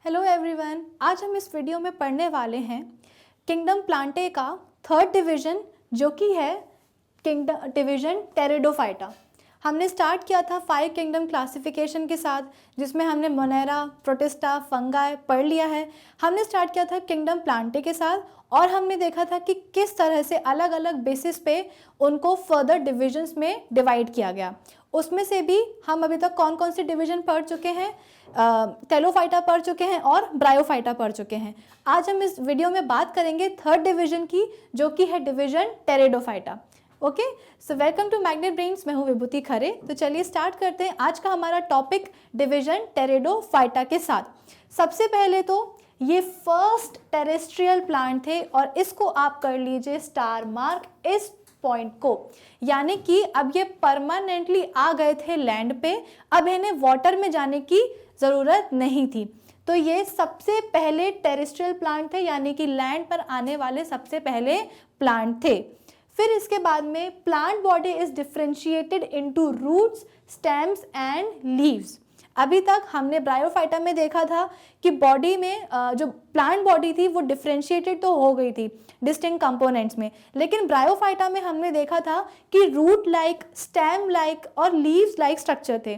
Hello everyone, आज हम इस वीडियो में पढ़ने वाले हैं किंगडम प्लांटे का थर्ड डिवीजन जो कि है किंगडम डिवीजन टेरिडोफाइटा। हमने स्टार्ट किया था 5 किंगडम क्लासिफिकेशन के साथ, जिसमें हमने मोनेरा, प्रोटिस्टा, फंगाई पढ़ लिया है। हमने स्टार्ट किया था किंगडम प्लांटे के साथ और हमने देखा था कि किस तरह से अलग अलग बेसिस पे उनको फर्दर डिविजन्स में डिवाइड किया गया। उसमें से भी हम अभी तक कौन कौन से डिवीजन पढ़ चुके हैं, टेलोफाइटा पढ़ चुके हैं और ब्रायोफाइटा पढ़ चुके हैं। आज हम इस वीडियो में बात करेंगे थर्ड डिवीजन की, जो कि है division pteridophyta. Okay, so welcome to Magnet Brains. मैं हूँ विभूति खरे। तो चलिए स्टार्ट करते हैं आज का हमारा टॉपिक डिवीजन टेरिडोफाइटा के साथ। सबसे पहले तो ये फर्स्ट टेरेस्ट्रियल प्लांट थे और इसको आप कर लीजिए स्टार मार्क इस पॉइंट को, यानी कि अब ये परमानेंटली आ गए थे लैंड पे, अब इन्हें वाटर में जाने की ज़रूरत नहीं थी। तो ये सबसे पहले टेरेस्ट्रियल प्लांट थे, यानी कि लैंड पर आने वाले सबसे पहले प्लांट थे। फिर इसके बाद में plant body is differentiated into roots, stems and leaves. अभी तक हमने ब्रायोफाइटा में देखा था कि बॉडी में जो प्लांट बॉडी थी वो डिफ्रेंशिएटेड तो हो गई थी डिस्टिंक्ट कंपोनेंट्स में, लेकिन ब्रायोफाइटा में हमने देखा था कि रूट लाइक, स्टेम लाइक और लीव्स लाइक स्ट्रक्चर थे।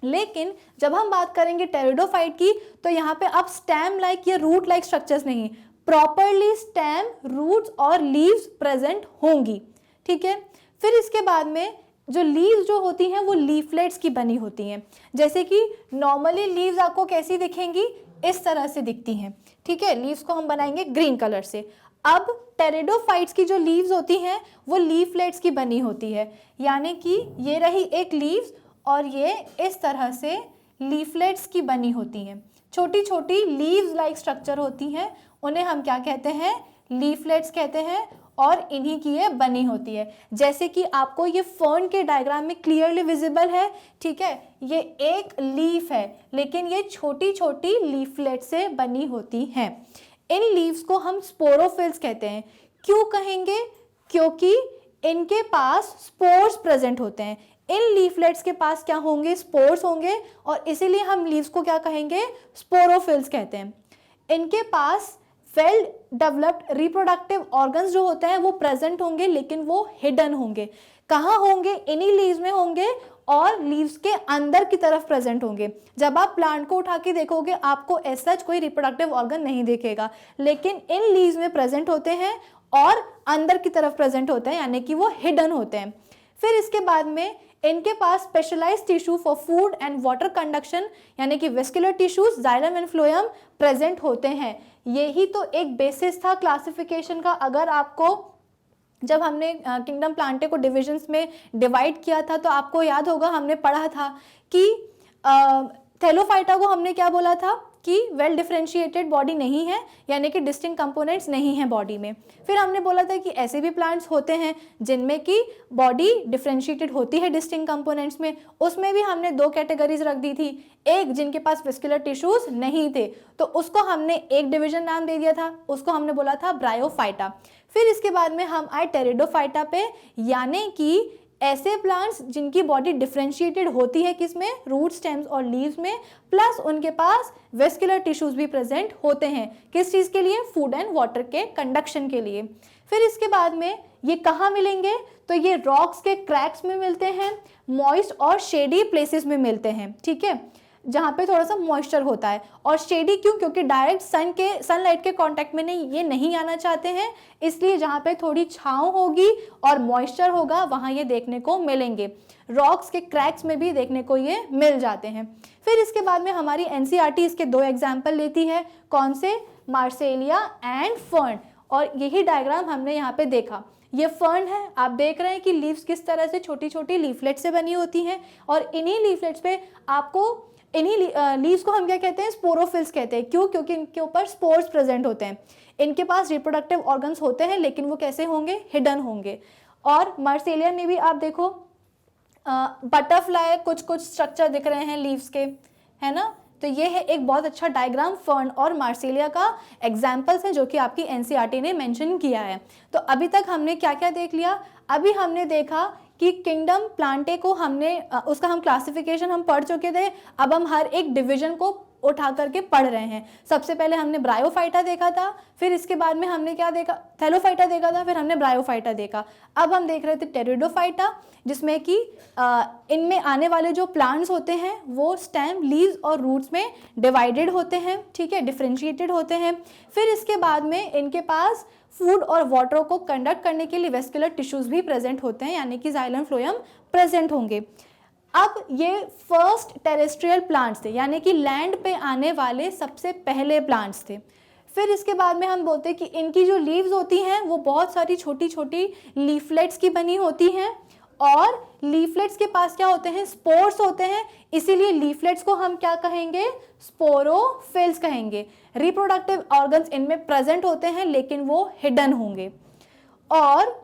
लेकिन जब हम बात करेंगे टेरिडोफाइट की, तो यहाँ पे अब स्टेम लाइक या रूट लाइक स्ट्रक्चर्स नहीं, प्रॉपरली स्टेम, रूट्स और लीव्स प्रेजेंट होंगी। ठीक है। फिर इसके बाद में जो लीव्स जो होती हैं वो लीफलेट्स की बनी होती हैं, जैसे कि नॉर्मली लीव्स आपको कैसी दिखेंगी, इस तरह से दिखती हैं। ठीक है, लीव्स को हम बनाएंगे ग्रीन कलर से। अब टेरिडोफाइट्स की जो लीव्स होती हैं वो लीफलेट्स की बनी होती है, यानी कि ये रही एक लीव्स और ये इस तरह से लीफलेट्स की बनी होती हैं। छोटी छोटी लीव्स लाइक स्ट्रक्चर होती हैं, उन्हें हम क्या कहते हैं, लीफलेट्स कहते हैं, और इन्हीं की ये बनी होती है। जैसे कि आपको ये फर्न के डायग्राम में क्लियरली विजिबल है। ठीक है, ये एक लीफ है लेकिन ये छोटी छोटी लीफलेट से बनी होती हैं। इन लीव्स को हम स्पोरोफिल्स कहते हैं। क्यों कहेंगे? क्योंकि इनके पास स्पोर्स प्रेजेंट होते हैं। इन लीफलेट्स के पास क्या होंगे, स्पोर्स होंगे, और इसीलिए हम लीव्स को क्या कहेंगे, स्पोरोफिल्स कहते हैं। इनके पास वेल डेवलप्ड रिप्रोडक्टिव ऑर्गन्स जो होते हैं वो प्रेजेंट होंगे, लेकिन वो हिडन होंगे। कहाँ होंगे? इन्हीं लीव्स में होंगे और लीव्स के अंदर की तरफ प्रेजेंट होंगे। जब आप प्लांट को उठा के देखोगे आपको ऐसा कोई रिप्रोडक्टिव ऑर्गन नहीं दिखेगा, लेकिन इन लीव्स में प्रेजेंट होते हैं और अंदर की तरफ प्रेजेंट होते हैं, यानी कि वो हिडन होते हैं। फिर इसके बाद में इनके पास specialised tissue for food and water conduction, यानी कि vascular tissues, xylem and phloem present होते हैं। यही तो एक बेसिस था क्लासिफिकेशन का। अगर आपको जब हमने किंगडम प्लांटे को डिविजन्स में डिवाइड किया था तो आपको याद होगा हमने पढ़ा था कि टेलोफाइटा को हमने क्या बोला था कि वेल डिफरेंशिएटेड बॉडी नहीं है, यानी कि डिस्टिंक्ट कंपोनेंट्स नहीं हैं बॉडी में। फिर हमने बोला था कि ऐसे भी प्लांट्स होते हैं जिनमें कि बॉडी डिफरेंशिएटेड होती है डिस्टिंक्ट कंपोनेंट्स में। उसमें भी हमने 2 कैटेगरीज रख दी थी, एक जिनके पास वेस्कुलर टिश्यूज नहीं थे तो उसको हमने एक डिवीजन नाम दे दिया था, उसको हमने बोला था ब्रायोफाइटा। फिर इसके बाद में हम आए टेरिडोफाइटा पे, यानी कि ऐसे प्लांट्स जिनकी बॉडी डिफरेंशिएटेड होती है, किसमें, रूट, स्टेम्स और लीव्स में, प्लस उनके पास वेस्कुलर टिश्यूज भी प्रेजेंट होते हैं। किस चीज़ के लिए? फूड एंड वाटर के कंडक्शन के लिए। फिर इसके बाद में ये कहाँ मिलेंगे? तो ये रॉक्स के क्रैक्स में मिलते हैं, मॉइस्ट और शेडी प्लेसेस में मिलते हैं। ठीक है, जहाँ पे थोड़ा सा मॉइस्चर होता है। और शेडी क्यों? क्योंकि डायरेक्ट सनलाइट के कांटेक्ट में ये नहीं आना चाहते हैं, इसलिए जहाँ पे थोड़ी छांव होगी और मॉइस्चर होगा वहाँ ये देखने को मिलेंगे। रॉक्स के क्रैक्स में भी देखने को ये मिल जाते हैं। फिर इसके बाद में हमारी एनसीईआरटी इसके 2 एग्जाम्पल लेती है। कौन से? मार्सेलिया एंड फर्न। और यही डायग्राम हमने यहाँ पे देखा। ये फर्न है, आप देख रहे हैं कि लीव्स किस तरह से छोटी छोटी लीफलेट से बनी होती हैं, और इन्हीं लीफलेट्स पे आपको इन्हीं लीव्स को हम क्या कहते हैं, स्पोरोफिल्स कहते हैं। क्यों? क्योंकि इनके ऊपर स्पोर्स प्रेजेंट होते हैं। इनके पास रिप्रोडक्टिव ऑर्गन्स होते हैं, लेकिन वो कैसे होंगे, हिडन होंगे। और मार्सेलिया में भी आप देखो बटरफ्लाई कुछ कुछ स्ट्रक्चर दिख रहे हैं लीव्स के, है ना। तो ये है एक बहुत अच्छा डायग्राम फर्न और मार्सेलिया का एग्जाम्पल्स है जो कि आपकी एनसीईआरटी ने मेंशन किया है। तो अभी तक हमने क्या क्या देख लिया? अभी हमने देखा कि किंगडम प्लांटे को हमने उसका हम क्लासिफिकेशन हम पढ़ चुके थे। अब हम हर एक डिवीजन को उठा करके पढ़ रहे हैं। सबसे पहले हमने ब्रायोफाइटा देखा था, फिर इसके बाद में हमने क्या देखा, थैलोफाइटा देखा था, फिर हमने ब्रायोफाइटा देखा। अब हम देख रहे थे टेरिडोफाइटा, जिसमें कि इनमें आने वाले जो प्लांट्स होते हैं वो स्टेम, लीव्स और रूट्स में डिवाइडेड होते हैं, ठीक है, डिफ्रेंशिएटेड होते हैं। फिर इसके बाद में इनके पास फूड और वाटर को कंडक्ट करने के लिए वेस्कुलर टिश्यूज भी प्रेजेंट होते हैं, यानी कि जाइलम फ्लोएम प्रेजेंट होंगे। अब ये फर्स्ट टेरेस्ट्रियल प्लांट्स थे, यानी कि लैंड पे आने वाले सबसे पहले प्लांट्स थे। फिर इसके बाद में हम बोलते हैं कि इनकी जो लीव्स होती हैं वो बहुत सारी छोटी छोटी लीफलेट्स की बनी होती हैं, और लीफलेट्स के पास क्या होते हैं, स्पोर्स होते हैं, इसीलिए लीफलेट्स को हम क्या कहेंगे, स्पोरोफिल्स कहेंगे। रिप्रोडक्टिव ऑर्गन्स इनमें प्रेजेंट होते हैं लेकिन वो हिडन होंगे। और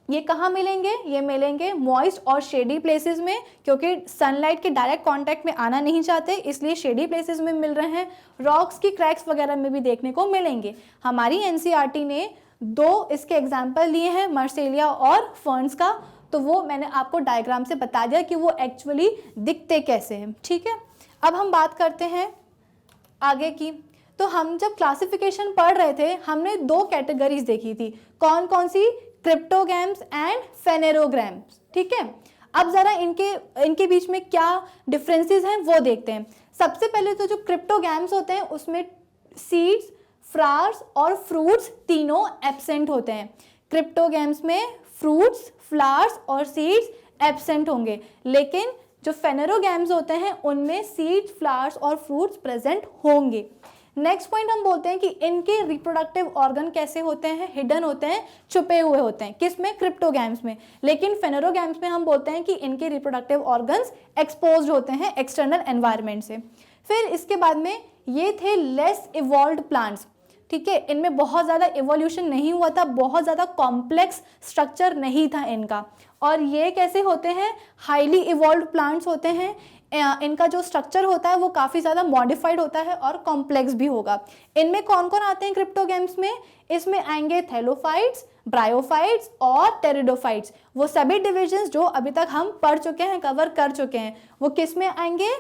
ये कहाँ मिलेंगे, ये मिलेंगे मॉइस्ट और शेडी प्लेसेस में, क्योंकि सनलाइट के डायरेक्ट कांटेक्ट में आना नहीं चाहते, इसलिए शेडी प्लेसेस में मिल रहे हैं। रॉक्स की क्रैक्स वगैरह में भी देखने को मिलेंगे। हमारी एनसीईआरटी ने 2 इसके एग्जाम्पल लिए हैं, मर्सेलिया और फर्न्स का, तो वो मैंने आपको डायग्राम से बता दिया कि वो एक्चुअली दिखते कैसे हैं, ठीक है। अब हम बात करते हैं आगे की। तो हम जब क्लासिफिकेशन पढ़ रहे थे हमने 2 कैटेगरीज देखी थी, कौन कौन सी, क्रिप्टोगैम्स एंड फेनेरोग्राम्स, ठीक है। अब जरा इनके बीच में क्या डिफरेंसेस हैं वो देखते हैं। सबसे पहले तो जो क्रिप्टोगैम्स होते हैं उसमें सीड्स, फ्लावर्स और फ्रूट्स तीनों एब्सेंट होते हैं। क्रिप्टोगैम्स में फ्रूट्स, फ्लावर्स और सीड्स एब्सेंट होंगे, लेकिन जो फेनेरोगैम्स होते हैं उनमें सीड्स, फ्लावर्स और फ्रूट्स प्रेजेंट होंगे। नेक्स्ट पॉइंट हम बोलते हैं कि इनके रिप्रोडक्टिव ऑर्गन कैसे होते हैं, हिडन होते हैं, छुपे हुए होते हैं, किसमें, क्रिप्टोगैम्स में। लेकिन फेनेरोगैम्स में हम बोलते हैं कि इनके रिप्रोडक्टिव ऑर्गन्स एक्सपोज्ड होते हैं एक्सटर्नल एनवायरनमेंट से। फिर इसके बाद में ये थे लेस इवॉल्व्ड प्लांट्स, ठीक है, इनमें बहुत ज़्यादा इवोल्यूशन नहीं हुआ था, बहुत ज़्यादा कॉम्प्लेक्स स्ट्रक्चर नहीं था इनका। और ये कैसे होते हैं, हाईली इवॉल्व्ड प्लांट्स होते हैं, इनका जो स्ट्रक्चर होता है वो काफ़ी ज़्यादा मॉडिफाइड होता है और कॉम्प्लेक्स भी होगा। इनमें कौन कौन आते हैं क्रिप्टोगैम्स में, इसमें आएंगे थैलोफाइट्स, ब्रायोफाइट्स और टेरिडोफाइट्स। वो सभी डिविजन्स जो अभी तक हम पढ़ चुके हैं, कवर कर चुके हैं, वो किस में आएंगे,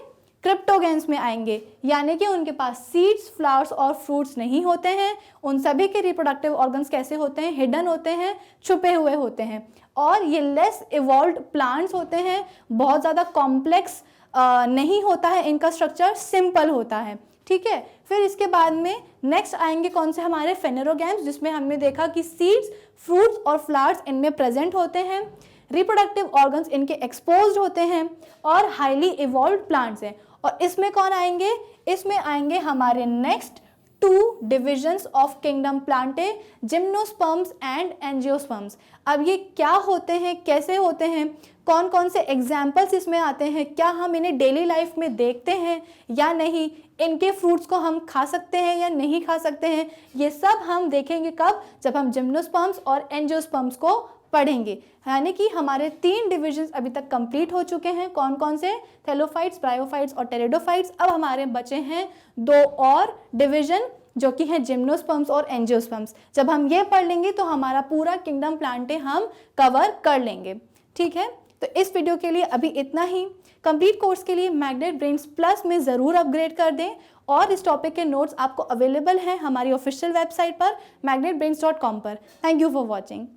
क्रिप्टोगैम्स में आएंगे, यानी कि उनके पास सीड्स, फ्लावर्स और फ्रूट्स नहीं होते हैं। उन सभी के रिप्रोडक्टिव ऑर्गन्स कैसे होते हैं, हिडन होते हैं, छुपे हुए होते हैं। और ये लेस इवॉल्व्ड प्लांट्स होते हैं, बहुत ज़्यादा कॉम्प्लेक्स नहीं होता है इनका स्ट्रक्चर, सिंपल होता है, ठीक है। फिर इसके बाद में नेक्स्ट आएंगे कौन से, हमारे फेनेरोगैम्स, जिसमें हमने देखा कि सीड्स, फ्रूट्स और फ्लावर्स इनमें प्रेजेंट होते हैं, रिप्रोडक्टिव ऑर्गन्स इनके एक्सपोज्ड होते हैं और हाईली इवॉल्व्ड प्लांट्स हैं। और इसमें कौन आएंगे, इसमें आएंगे हमारे next 2 divisions of kingdom Plantae, gymnosperms and angiosperms. अब ये क्या होते हैं, कैसे होते हैं, कौन कौन से एग्जाम्पल्स इसमें आते हैं, क्या हम इन्हें डेली लाइफ में देखते हैं या नहीं, इनके फ्रूट्स को हम खा सकते हैं या नहीं खा सकते हैं, ये सब हम देखेंगे कब, जब हम जिम्नोस्पर्म्स और एंजियोस्पर्म्स को पढ़ेंगे। यानी कि हमारे 3 डिविजन्स अभी तक कंप्लीट हो चुके हैं, कौन कौन से, थैलोफाइट्स, ब्रायोफाइट्स और टेरिडोफाइट्स। अब हमारे बचे हैं 2 और डिविजन, जो कि हैं जिम्नोस्पर्म्स और एंजियोस्पर्म्स। जब हम ये पढ़ लेंगे तो हमारा पूरा किंगडम प्लांटे हम कवर कर लेंगे, ठीक है। तो इस वीडियो के लिए अभी इतना ही। कंप्लीट कोर्स के लिए मैग्नेट ब्रेन्स प्लस में ज़रूर अपग्रेड कर दें, और इस टॉपिक के नोट्स आपको अवेलेबल हैं हमारी ऑफिशियल वेबसाइट पर magnetbrains.com पर। Thank you for watching.